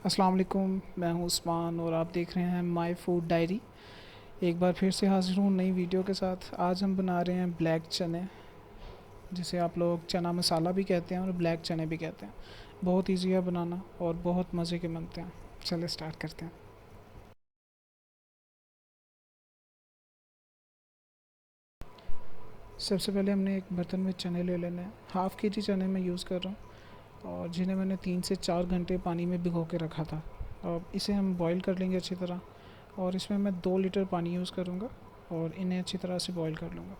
अस्सलाम वालेकुम। मैं हूँ उस्मान और आप देख रहे हैं माय फूड डायरी। एक बार फिर से हाज़िर हूँ नई वीडियो के साथ। आज हम बना रहे हैं ब्लैक चने, जिसे आप लोग चना मसाला भी कहते हैं और ब्लैक चने भी कहते हैं। बहुत ईजी है बनाना और बहुत मज़े के बनते हैं। चलिए स्टार्ट करते हैं। सबसे पहले हमने एक बर्तन में चने ले लेने हैं। हाफ़ के जी चने मैं यूज़ कर रहा हूँ और जिन्हें मैंने 3 से 4 घंटे पानी में भिगो के रखा था। अब इसे हम बॉईल कर लेंगे अच्छी तरह, और इसमें मैं 2 लीटर पानी यूज़ करूँगा और इन्हें अच्छी तरह से बॉईल कर लूँगा।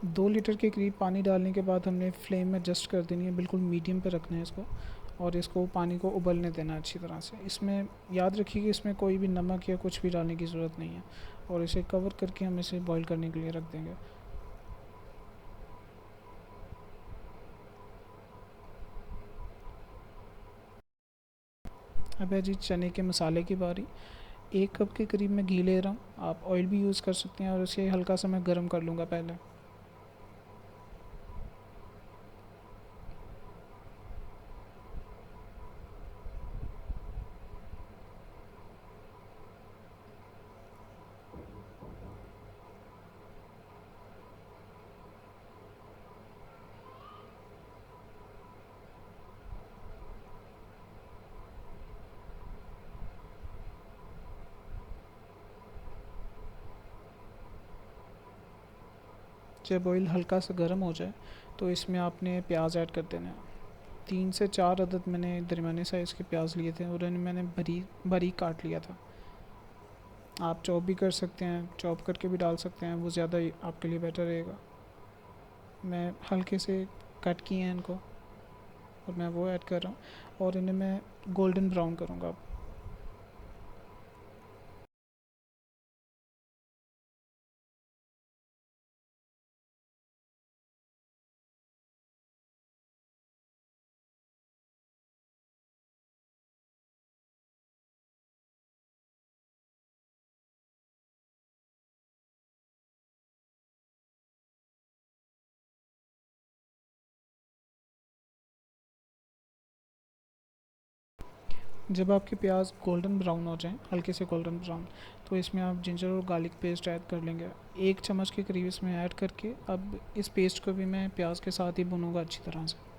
2 लीटर के करीब पानी डालने के बाद हमने फ्लेम में एडजस्ट कर देनी है, बिल्कुल मीडियम पे रखना है इसको, और इसको पानी को उबलने देना है अच्छी तरह से। इसमें याद रखिए कि इसमें कोई भी नमक या कुछ भी डालने की ज़रूरत नहीं है, और इसे कवर करके हम इसे बॉईल करने के लिए रख देंगे। अब है जी चने के मसाले की बारी। 1 कप के करीब मैं घी ले रहा हूँ, आप ऑयल भी यूज़ कर सकते हैं, और इसे हल्का सा मैं गर्म कर लूँगा पहले। जब ऑयल हल्का सा गर्म हो जाए तो इसमें आपने प्याज ऐड कर देना है। 3 से 4 अदद मैंने दरमियाने साइज़ के प्याज लिए थे और इन्हें मैंने बारीक काट लिया था। आप चॉप भी कर सकते हैं, चॉप करके भी डाल सकते हैं, वो ज़्यादा आपके लिए बेटर रहेगा। मैं हल्के से कट किए हैं इनको और मैं वो ऐड कर रहा हूँ, और इन्हें मैं गोल्डन ब्राउन करूँगा अब। जब आपके प्याज गोल्डन ब्राउन हो जाएं, हल्के से गोल्डन ब्राउन, तो इसमें आप जिंजर और गार्लिक पेस्ट ऐड कर लेंगे। 1 चम्मच के करीब इसमें ऐड करके अब इस पेस्ट को भी मैं प्याज के साथ ही भूनूंगा अच्छी तरह से।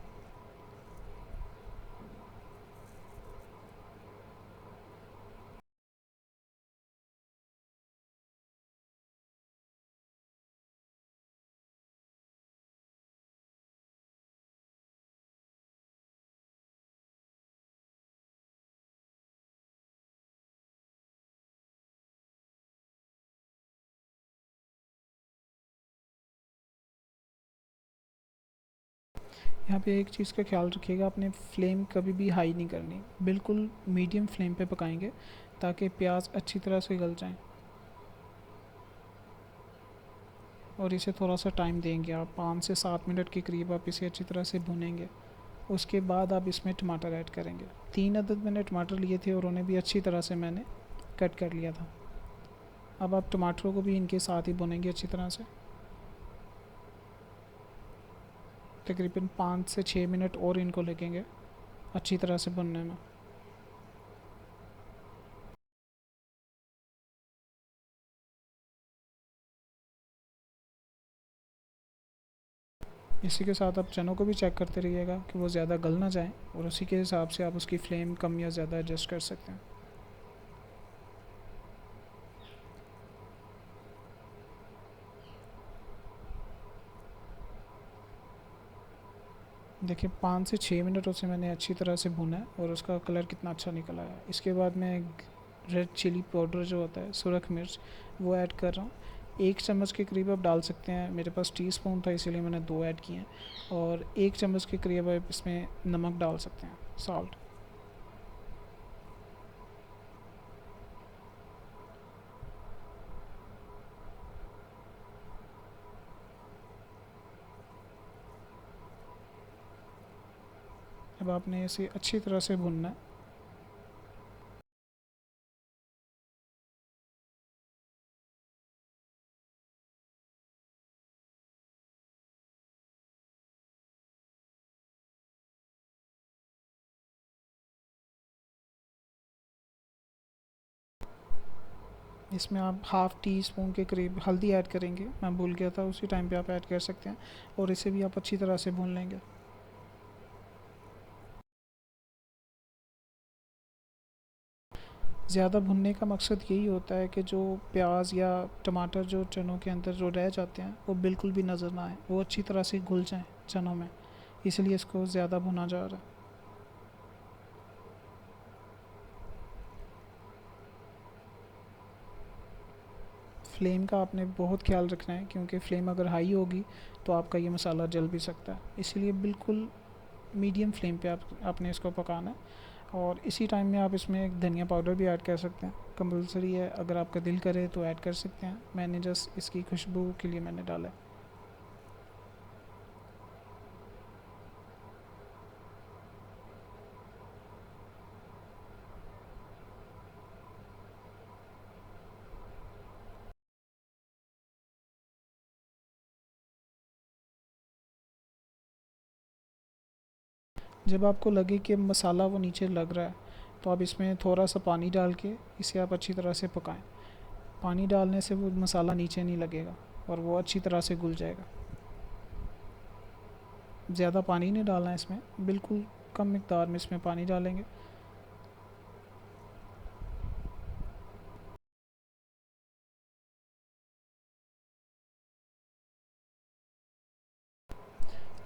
यहाँ पे एक चीज़ का ख्याल रखिएगा, आपने फ्लेम कभी भी हाई नहीं करनी, बिल्कुल मीडियम फ्लेम पे पकाएंगे ताकि प्याज अच्छी तरह से गल जाएं। और इसे थोड़ा सा टाइम देंगे आप, 5 से 7 मिनट के करीब आप इसे अच्छी तरह से भुनेंगे। उसके बाद आप इसमें टमाटर ऐड करेंगे। 3 अदद मैंने टमाटर लिए थे और उन्हें भी अच्छी तरह से मैंने कट कर लिया था। अब आप टमाटरों को भी इनके साथ ही भुनेंगे अच्छी तरह से, तकरीबन 5 से 6 मिनट और इनको लगेंगे अच्छी तरह से भुनने में। इसी के साथ आप चनों को भी चेक करते रहिएगा कि वो ज़्यादा गल ना जाए, और उसी के हिसाब से आप उसकी फ्लेम कम या ज़्यादा एडजस्ट कर सकते हैं। देखिए 5 से 6 मिनट उसे मैंने अच्छी तरह से भुना है और उसका कलर कितना अच्छा निकल आया। इसके बाद मैं रेड चिली पाउडर जो होता है, सुरख मिर्च, वो ऐड कर रहा हूँ। 1 चम्मच के करीब आप डाल सकते हैं, मेरे पास टीस्पून था इसीलिए मैंने 2 ऐड किए हैं। और 1 चम्मच के करीब आप इसमें नमक डाल सकते हैं, सॉल्ट। अब आपने इसे अच्छी तरह से भूनना है। इसमें आप हाफ़ टी स्पून के करीब हल्दी ऐड करेंगे, मैं भूल गया था, उसी टाइम पे आप ऐड कर सकते हैं। और इसे भी आप अच्छी तरह से भून लेंगे। ज़्यादा भुनने का मकसद यही होता है कि जो प्याज या टमाटर जो चनों के अंदर जो रह जाते हैं वो बिल्कुल भी नज़र ना आए, वो अच्छी तरह से घुल जाएं चनों में, इसलिए इसको ज़्यादा भुना जा रहा है। फ्लेम का आपने बहुत ख्याल रखना है, क्योंकि फ्लेम अगर हाई होगी तो आपका ये मसाला जल भी सकता है, इसलिए बिल्कुल मीडियम फ्लेम पे आपने इसको पकाना है। और इसी टाइम में आप इसमें एक धनिया पाउडर भी ऐड कर सकते हैं, कंपलसरी है, अगर आपका दिल करे तो ऐड कर सकते हैं, मैंने जस्ट इसकी खुशबू के लिए मैंने डाला है। जब आपको लगे कि मसाला वो नीचे लग रहा है तो आप इसमें थोड़ा सा पानी डाल के इसे आप अच्छी तरह से पकाएं। पानी डालने से वो मसाला नीचे नहीं लगेगा और वो अच्छी तरह से घुल जाएगा। ज़्यादा पानी नहीं डालना है इसमें, बिल्कुल कम मिकदार में इसमें पानी डालेंगे।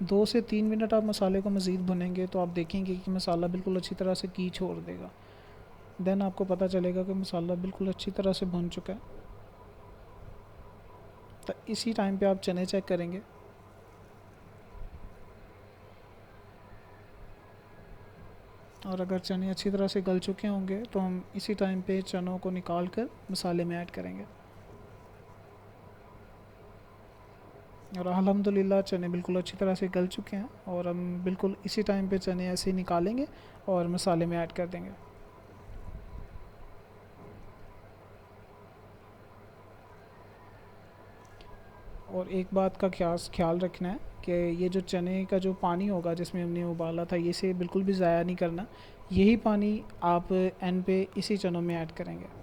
2 से 3 मिनट आप मसाले को मज़ीद भुनेंगे तो आप देखेंगे कि मसाला बिल्कुल अच्छी तरह से घी छोड़ देगा। देन आपको पता चलेगा कि मसाला बिल्कुल अच्छी तरह से भुन चुका है। तो इसी टाइम पे आप चने चेक करेंगे, और अगर चने अच्छी तरह से गल चुके होंगे तो हम इसी टाइम पे चनों को निकाल कर मसाले में ऐड करेंगे। और अल्हम्दुलिल्लाह चने बिल्कुल अच्छी तरह से गल चुके हैं, और हम बिल्कुल इसी टाइम पे चने ऐसे ही निकालेंगे और मसाले में ऐड कर देंगे। और एक बात का ख़ास ख्याल रखना है कि ये जो चने का जो पानी होगा जिसमें हमने उबाला था, ये से बिल्कुल भी ज़ाया नहीं करना, यही पानी आप एंड पे इसी चनों में ऐड करेंगे।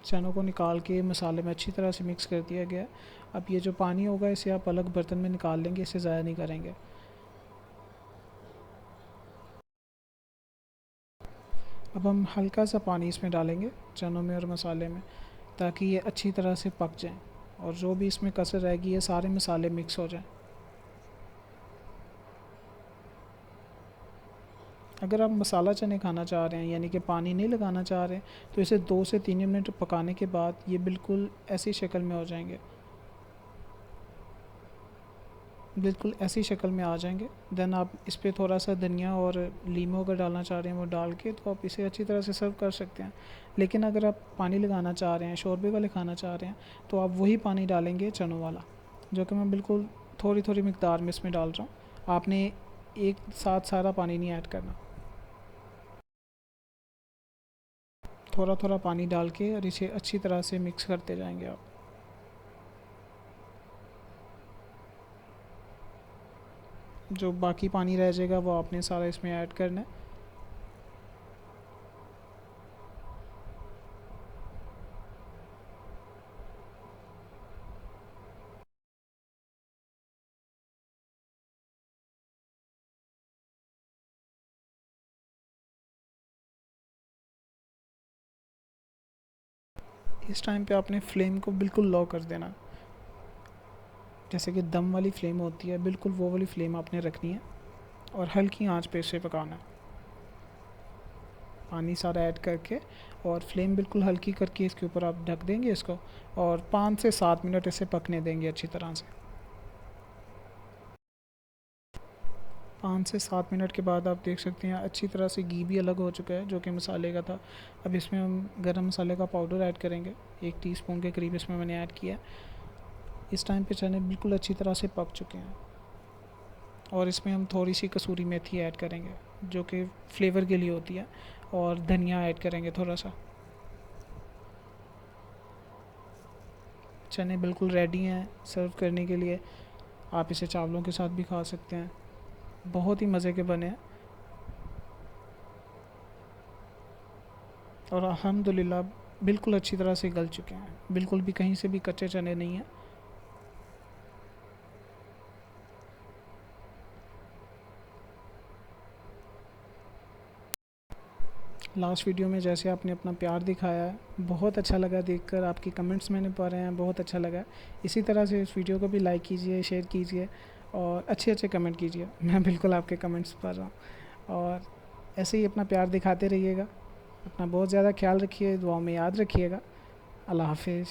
चनों को निकाल के मसाले में अच्छी तरह से मिक्स कर दिया गया। अब ये जो पानी होगा इसे आप अलग बर्तन में निकाल लेंगे, इसे ज़ाया नहीं करेंगे। अब हम हल्का सा पानी इसमें डालेंगे चनों में और मसाले में, ताकि ये अच्छी तरह से पक जाएं और जो भी इसमें कसर रहेगी ये सारे मसाले मिक्स हो जाएं। अगर आप मसाला चने खाना चाह रहे हैं, यानी कि पानी नहीं लगाना चाह रहे हैं, तो इसे 2 से 3 मिनट पकाने के बाद ये बिल्कुल ऐसी शक्ल में हो जाएंगे, बिल्कुल ऐसी शक्ल में आ जाएंगे। देन आप इस पर थोड़ा सा धनिया और लीमू अगर डालना चाह रहे हैं वो डाल के तो आप इसे अच्छी तरह से सर्व कर सकते हैं। लेकिन अगर आप पानी लगाना चाह रहे हैं, शोरबे वाले खाना चाह रहे हैं, तो आप वही पानी डालेंगे चनों वाला, जो कि मैं बिल्कुल थोड़ी थोड़ी मिकदार में इसमें डाल रहा हूँ। आपने एक साथ सारा पानी नहीं ऐड करना, थोड़ा थोड़ा पानी डाल के और इसे अच्छी तरह से मिक्स करते जाएंगे आप। जो बाकी पानी रह जाएगा वो आपने सारा इसमें ऐड करना है। इस टाइम पे आपने फ्लेम को बिल्कुल लो कर देना। जैसे कि दम वाली फ्लेम होती है, बिल्कुल वो वाली फ्लेम आपने रखनी है और हल्की आंच पे इसे पकाना है। पानी सारा ऐड करके और फ्लेम बिल्कुल हल्की करके इसके ऊपर आप ढक देंगे इसको और 5 से 7 मिनट इसे पकने देंगे अच्छी तरह से। 5 से 7 मिनट के बाद आप देख सकते हैं अच्छी तरह से घी भी अलग हो चुका है जो कि मसाले का था। अब इसमें हम गरम मसाले का पाउडर ऐड करेंगे, 1 टीस्पून के करीब इसमें मैंने ऐड किया। इस टाइम पे चने बिल्कुल अच्छी तरह से पक चुके हैं और इसमें हम थोड़ी सी कसूरी मेथी ऐड करेंगे जो कि फ्लेवर के लिए होती है, और धनिया ऐड करेंगे थोड़ा सा। चने बिल्कुल रेडी हैं सर्व करने के लिए। आप इसे चावलों के साथ भी खा सकते हैं, बहुत ही मज़े के बने हैं और अल्हम्दुलिल्लाह बिल्कुल अच्छी तरह से गल चुके हैं, बिल्कुल भी कहीं से भी कच्चे चने नहीं हैं। लास्ट वीडियो में जैसे आपने अपना प्यार दिखाया है, बहुत अच्छा लगा देखकर, आपकी कमेंट्स मैंने पढ़े हैं, बहुत अच्छा लगा। इसी तरह से इस वीडियो को भी लाइक कीजिए, शेयर कीजिए और अच्छे अच्छे कमेंट कीजिए। मैं बिल्कुल आपके कमेंट्स पढ़ रहा हूँ और ऐसे ही अपना प्यार दिखाते रहिएगा। अपना बहुत ज़्यादा ख्याल रखिए, दुआ में याद रखिएगा। अल्लाह हाफिज़।